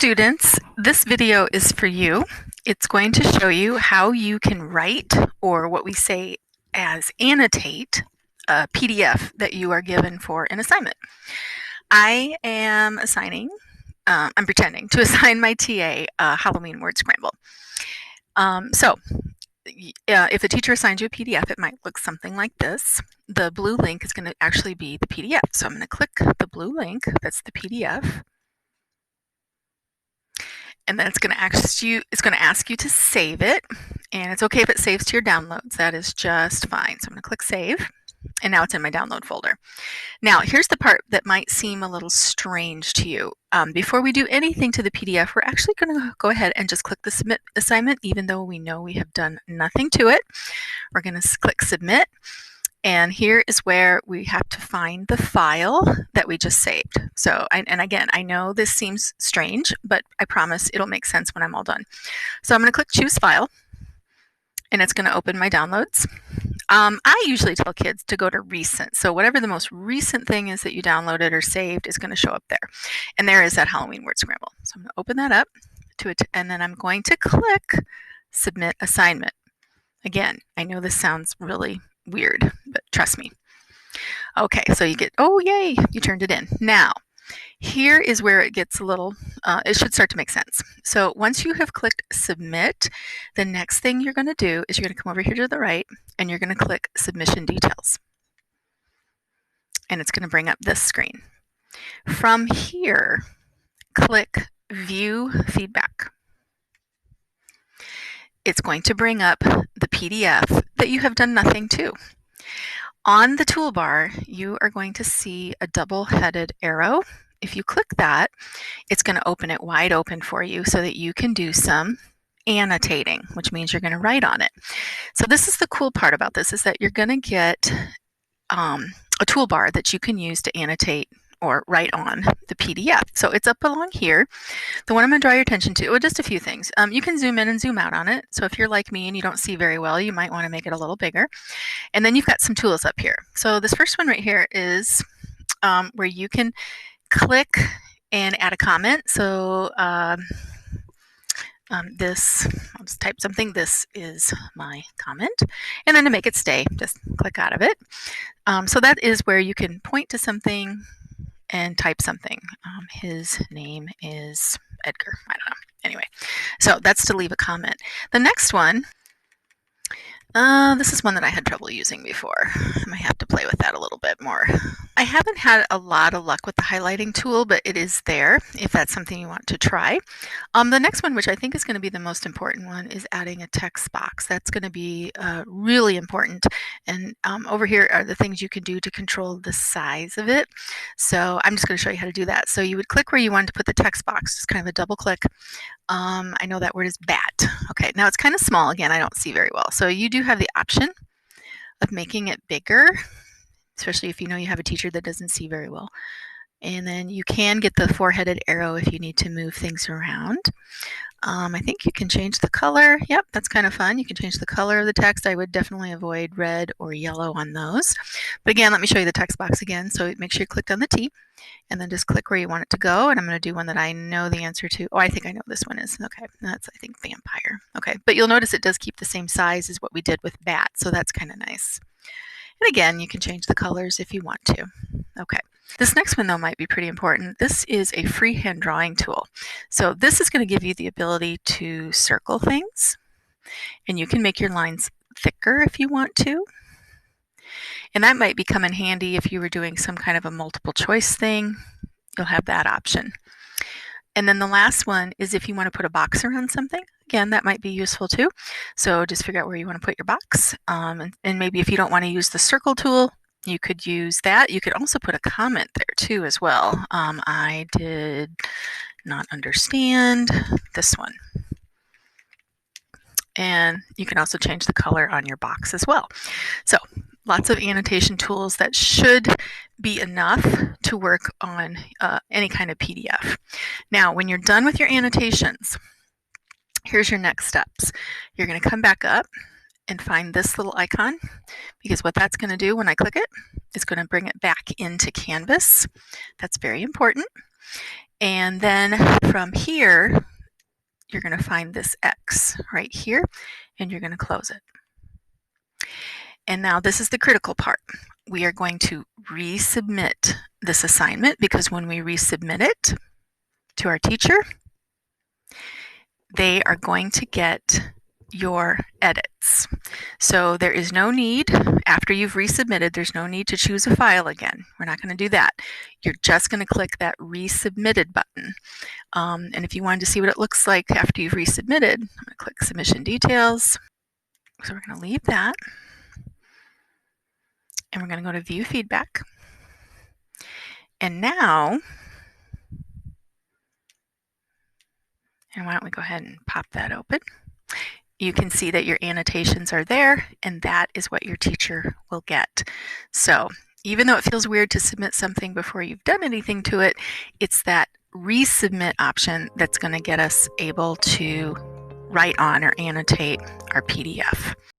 Students, this video is for you. It's going to show you how you can write, or what we say as annotate, a PDF that you are given for an assignment. I am I'm pretending to assign my TA a Halloween word scramble. If a teacher assigns you a PDF, it might look something like this. The blue link is going to actually be the PDF. So I'm going to click the blue link, that's the PDF. And then it's going to ask you to save it, and it's okay if it saves to your downloads. That is just fine. So I'm going to click save, and now it's in my download folder. Now here's the part that might seem a little strange to you. Before we do anything to the PDF, we're actually going to go ahead and just click the submit assignment, even though we know we have done nothing to it. We're going to click submit. And here is where we have to find the file that we just saved. So, and again, I know this seems strange, but I promise it'll make sense when I'm all done. So I'm going to click choose file, and it's going to open my downloads. I usually tell kids to go to recent. So whatever the most recent thing is that you downloaded or saved is going to show up there. And there is that Halloween word scramble. So I'm going to open that up to it, and then I'm going to click submit assignment. Again, I know this sounds really weird, but trust me. Okay, so you get, oh yay, you turned it in. Now, here is where it gets a little, it should start to make sense. So once you have clicked submit, the next thing you're going to do is you're going to come over here to the right, and you're going to click submission details. And it's going to bring up this screen. From here, click view feedback. It's going to bring up the PDF that you have done nothing to. On the toolbar, you are going to see a double-headed arrow. If you click that, it's going to open it wide open for you so that you can do some annotating, which means you're going to write on it. So this is the cool part about this, is that you're going to get a toolbar that you can use to annotate or write on the PDF. So it's up along here. The one I'm going to draw your attention to, well, just a few things. You can zoom in and zoom out on it. So if you're like me and you don't see very well, you might want to make it a little bigger. And then you've got some tools up here. So this first one right here is where you can click and add a comment. So I'll just type something. This is my comment. And then to make it stay, just click out of it. So that is where you can point to something and type something. His name is Edgar. I don't know. Anyway, so that's to leave a comment. The next one, this is one that I had trouble using before. I might have to play with that a little bit more. I haven't had a lot of luck with the highlighting tool, but it is there if that's something you want to try. The next one, which I think is going to be the most important one, is adding a text box. That's going to be really important. And over here are the things you can do to control the size of it. So I'm just going to show you how to do that. So you would click where you wanted to put the text box, just kind of a double click. I know that word is bat. Okay, now it's kind of small. Again, I don't see very well. So you do have the option of making it bigger, especially if you know you have a teacher that doesn't see very well. And then you can get the four-headed arrow if you need to move things around. I think you can change the color. Yep, that's kind of fun. You can change the color of the text. I would definitely avoid red or yellow on those. But again, let me show you the text box again. So make sure you clicked on the T, and then just click where you want it to go. And I'm going to do one that I know the answer to. Oh, I think I know this one is. Okay, that's, I think, vampire. Okay, but you'll notice it does keep the same size as what we did with bat, so that's kind of nice. And again, you can change the colors if you want to. Okay. This next one, though, might be pretty important. This is a freehand drawing tool. So this is going to give you the ability to circle things, and you can make your lines thicker if you want to. And that might become in handy if you were doing some kind of a multiple choice thing. You'll have that option. And then the last one is if you want to put a box around something. Again, that might be useful too. So just figure out where you want to put your box. And maybe if you don't want to use the circle tool, you could use that. You could also put a comment there too as well. I did not understand this one. And you can also change the color on your box as well. So lots of annotation tools that should be enough to work on any kind of PDF. Now, when you're done with your annotations, here's your next steps. You're going to come back up and find this little icon, because what that's going to do when I click it is going to bring it back into Canvas. That's very important. And then from here, you're going to find this X right here, and you're going to close it. And now this is the critical part. We are going to resubmit this assignment, because when we resubmit it to our teacher, they are going to get your edits. So there is no need, after you've resubmitted, there's no need to choose a file again. We're not going to do that. You're just going to click that resubmitted button. And if you wanted to see what it looks like after you've resubmitted, I'm going to click submission details. So we're going to leave that. And we're going to go to view feedback. And now, and why don't we go ahead and pop that open? You can see that your annotations are there, and that is what your teacher will get. So even though it feels weird to submit something before you've done anything to it, it's that resubmit option that's going to get us able to write on or annotate our PDF.